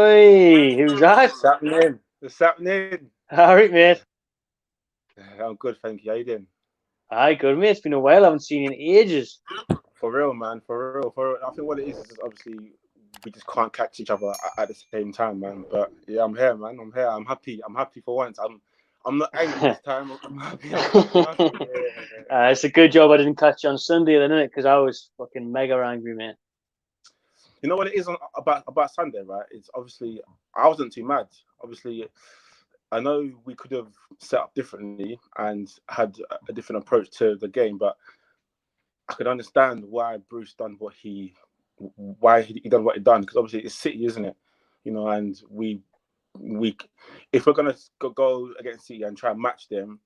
Oi, who's that? What's happening? What's happening? Alright, mate. I'm good, thank you. How you doing? Aye, good, mate. It's been a while. I haven't seen you in ages. For real, man. For real. For real. I think what it is obviously we just can't catch each other at the same time, man. But yeah, I'm here, man. I'm here. I'm happy. I'm happy for once. I'm not angry this time. I'm happy. I'm happy. Yeah. It's a good job I didn't catch you on Sunday, then, innit? Because I was fucking mega angry, mate. You know what it is about Sunday, right? It's obviously I wasn't too mad. Obviously, I know we could have set up differently and had a different approach to the game, but I could understand why Bruce done why he done what he done, because obviously it's City, isn't it? You know, and we if we're gonna go against City and try and match them,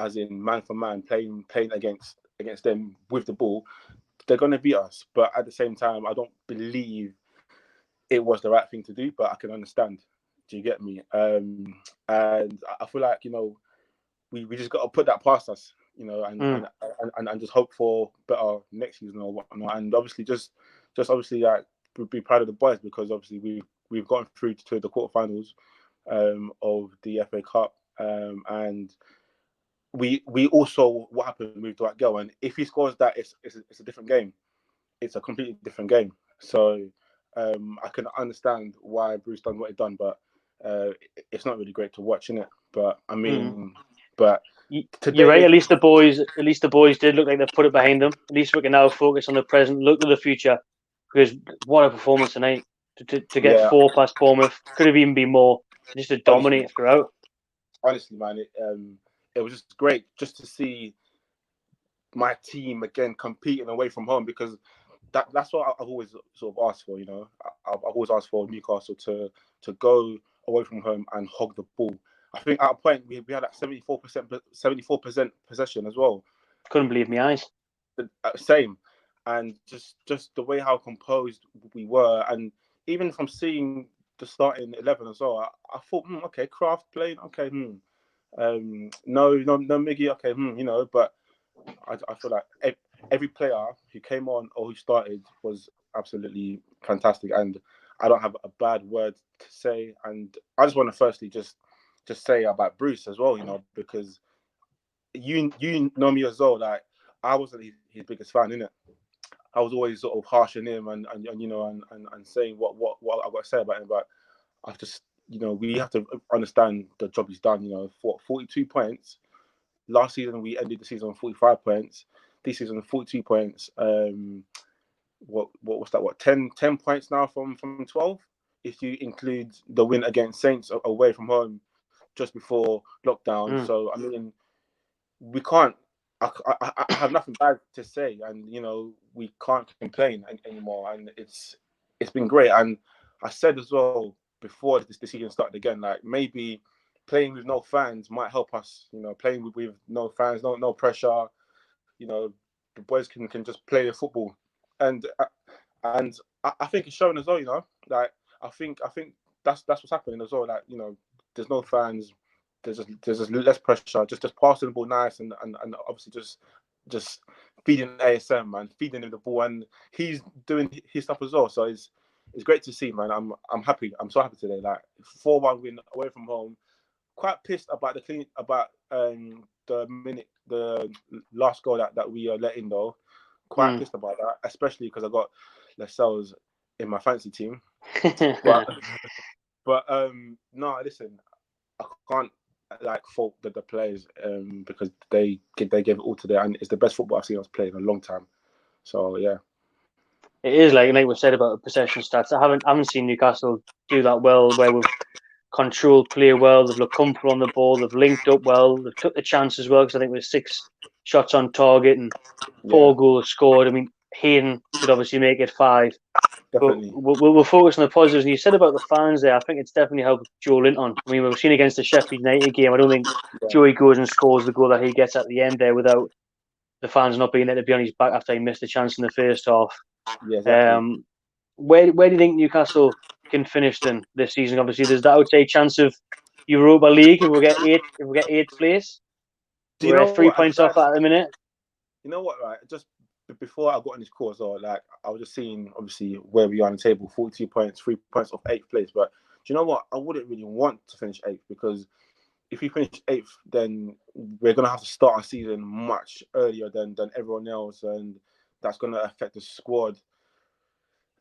as in man for man, playing against them with the ball, they're gonna beat us. But at the same time, I don't believe it was the right thing to do, but I can understand. Do you get me? And I feel like, we just got to put that past us, and just hope for better next season or whatnot. And obviously, just obviously like be proud of the boys, because obviously we've gotten through to the quarterfinals of the FA Cup, and we also, what happened with Dwight Gale, and if he scores that, it's a different game. It's a completely different game. So I can understand why Bruce done what he done, but it's not really great to watch, innit? But I mean, but today, you're right. At least the boys did look like they've put it behind them. At least we can now focus on the present, look to the future. Because what a performance tonight to get 4 past Bournemouth, could have even been more. Just to dominate throughout. Honestly, man, it was just great just to see my team again competing away from home, because that's what I've always sort of asked for. I've always asked for Newcastle to go away from home and hog the ball. I think at a point we had like 74% possession as well. Couldn't believe my eyes. Same, and just the way how composed we were, and even from seeing the starting 11 as well, I thought, okay, Kraft playing, okay, no Miggy, okay, but I feel like every player who came on or who started was absolutely fantastic, and I don't have a bad word to say. And I just want to firstly just say about Bruce as well, because you know me as well. Like, I wasn't his biggest fan, innit? I was always sort of harshing him and saying what I've got to say about him, but I've just, we have to understand the job he's done. For 42 points. Last season we ended the season on 45 points. This season 42 points. What was that? What 10 points now from 12? If you include the win against Saints away from home just before lockdown. So I mean, we can't. I have nothing bad to say, and we can't complain anymore. And it's been great. And I said as well before this season started again, like maybe playing with no fans might help us. Playing with no fans, no pressure. The boys can just play the football, and I think it's showing as well. Like I think that's what's happening as well. Like there's no fans. There's just less pressure. Just passing the ball nice, and obviously just feeding ASM, man, feeding him the ball, and he's doing his stuff as well. So it's great to see, man. I'm happy. I'm so happy today. Like 4-1 win away from home. Quite pissed about the last goal that we let in though. Quite pissed about that, especially because I got Lascelles in my fancy team. but no, listen, I can't fault the players because they gave it all today, and it's the best football I've seen us play in a long time. So yeah. It is like we said about the possession stats. I haven't seen Newcastle do that well, where we've controlled play well. They've looked comfortable on the ball. They've linked up well. They've took the chance as well, because I think there's 6 shots on target and 4 goals scored. I mean, Hayden should obviously make it 5. Definitely. But we'll focus on the positives. And you said about the fans there, I think it's definitely helped Joe Linton. I mean, we've seen against the Sheffield United game, I don't think Joey goes and scores the goal that he gets at the end there without the fans not being there to be on his back after he missed a chance in the first half. Yeah, exactly. Where do you think Newcastle can finish then this season? Obviously, there's that, I would say, chance of Europa League if we get 8th place. We're 3 points off that at the minute. You know what, right? before I got on this course, or like I was just seeing obviously where we are on the table, 42 points, 3 points off 8th place. But do you know what? I wouldn't really want to finish 8th, because if we finish 8th, then we're gonna have to start our season much earlier than everyone else, and that's gonna affect the squad.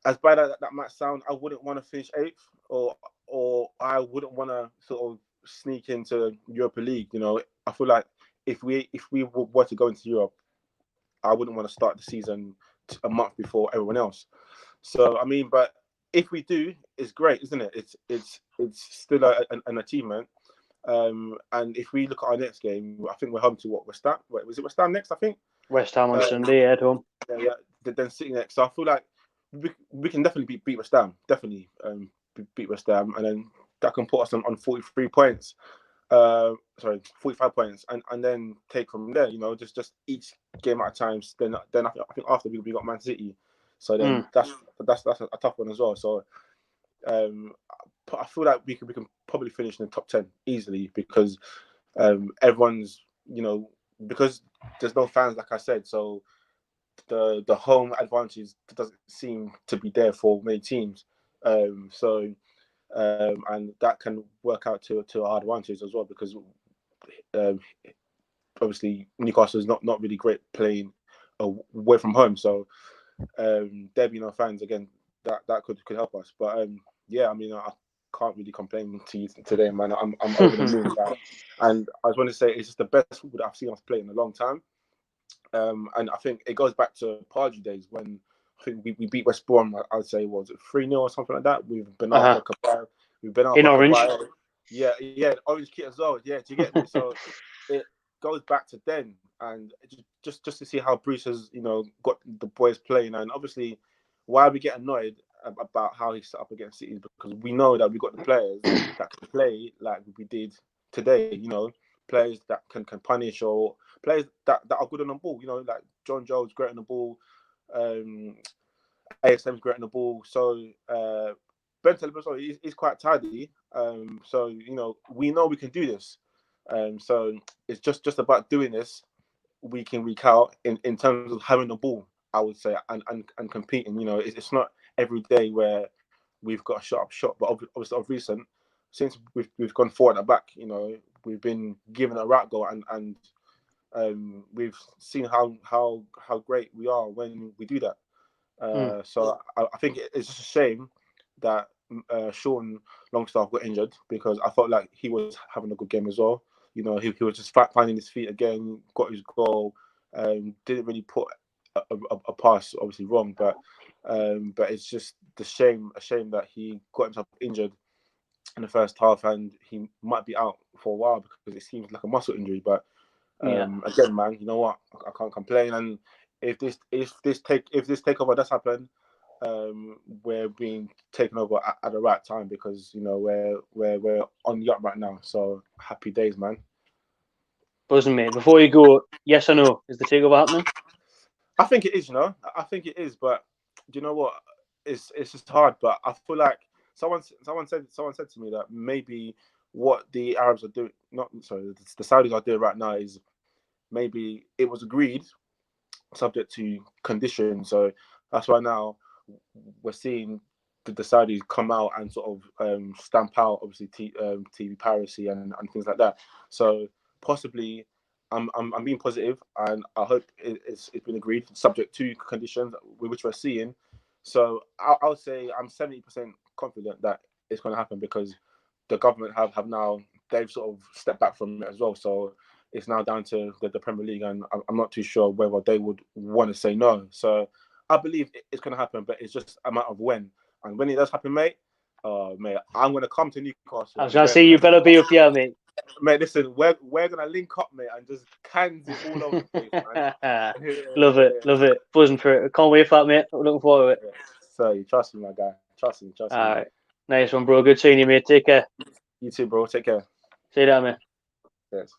As bad as that might sound, I wouldn't want to finish 8th, or I wouldn't want to sort of sneak into Europa League. You know, I feel like if we were to go into Europe, I wouldn't want to start the season a month before everyone else. So I mean, but if we do, it's great, isn't it? It's still an achievement. And if we look at our next game, I think we're home to West Ham. Wait, was it West Ham next? I think West Ham on Sunday at home. Yeah. Then City next. So I feel like we can definitely beat West Ham. Definitely beat West Ham, and then that can put us on 43 points. 45 points, and then take from there. You know, just each game at a time. Then I think after we got Man City, so then that's a tough one as well. So I feel like we can probably finish in the top 10 easily, because everyone's, you know, because there's no fans, like I said, so the home advantage doesn't seem to be there for many teams. And that can work out to our advantage as well, because obviously Newcastle is not really great playing away from home, so there be no fans again. That could help us, but yeah, I mean, I can't really complain to you today, man. I'm over the moon, and I just want to say it's just the best football that I've seen us play in a long time. And I think it goes back to Pardew days, when I think we beat West Brom. I'd say, was it 3-0 or something like that? We've been out for Kabay. We've been out in for Orange. Kabay. Yeah, orange kit as well. Yeah, do you get me? So it goes back to then, and just to see how Bruce has, you know, got the boys playing. And obviously, why we get annoyed about how he set up against City, because we know that we got the players that can play like we did today. You know, players that can punish, or players that are good on the ball. You know, like John Jones great on the ball, ASM's great on the ball. So Ben Telebus, he's quite tidy. So you know, we know we can do this. So it's just about doing this week in, week out, in terms of having the ball, I would say, and competing. You know, it's not every day where we've got a shot, but obviously of recent, since we've gone forward at back, you know, we've been given a rat go, and we've seen how great we are when we do that. So I think it's just a shame that Sean Longstaff got injured, because I felt like he was having a good game as well. You know, he was just finding his feet again, got his goal, didn't really put a pass obviously wrong, but it's just a shame that he got himself injured in the first half, and he might be out for a while, because it seems like a muscle injury. But again, man, you know what? I can't complain. And if this takeover does happen, we're being taken over at the right time, because you know we're on the up right now. So happy days, man. Buzzing, mate. Before you go, yes or no? Is the takeover happening? I think it is. You know, I think it is. But do you know what? It's just hard. But I feel like someone said to me that maybe what the Arabs are doing, the Saudis are doing right now, is maybe it was agreed subject to conditions. So that's why now we're seeing the Saudis come out and sort of stamp out obviously TV piracy and things like that. So possibly I'm being positive, and I hope it's been agreed subject to conditions which we're seeing. So I would say I'm 70% confident that it's going to happen, because the government have now, they've sort of stepped back from it as well. So it's now down to the Premier League, and I'm not too sure whether they would want to say no. So I believe it's going to happen, but it's just a matter of when. And when it does happen, mate, I'm going to come to Newcastle. I was going to say, you better be up here, mate. Mate, listen, we're going to link up, mate, and just cans it all over the place, man. Love it. Buzzing for it. Can't wait for that, mate. I'm looking forward to it. So you trust me, my guy. Trust me. All right. Nice one, bro. Good seeing you, mate. Take care. You too, bro. Take care. See you later, mate. Yes.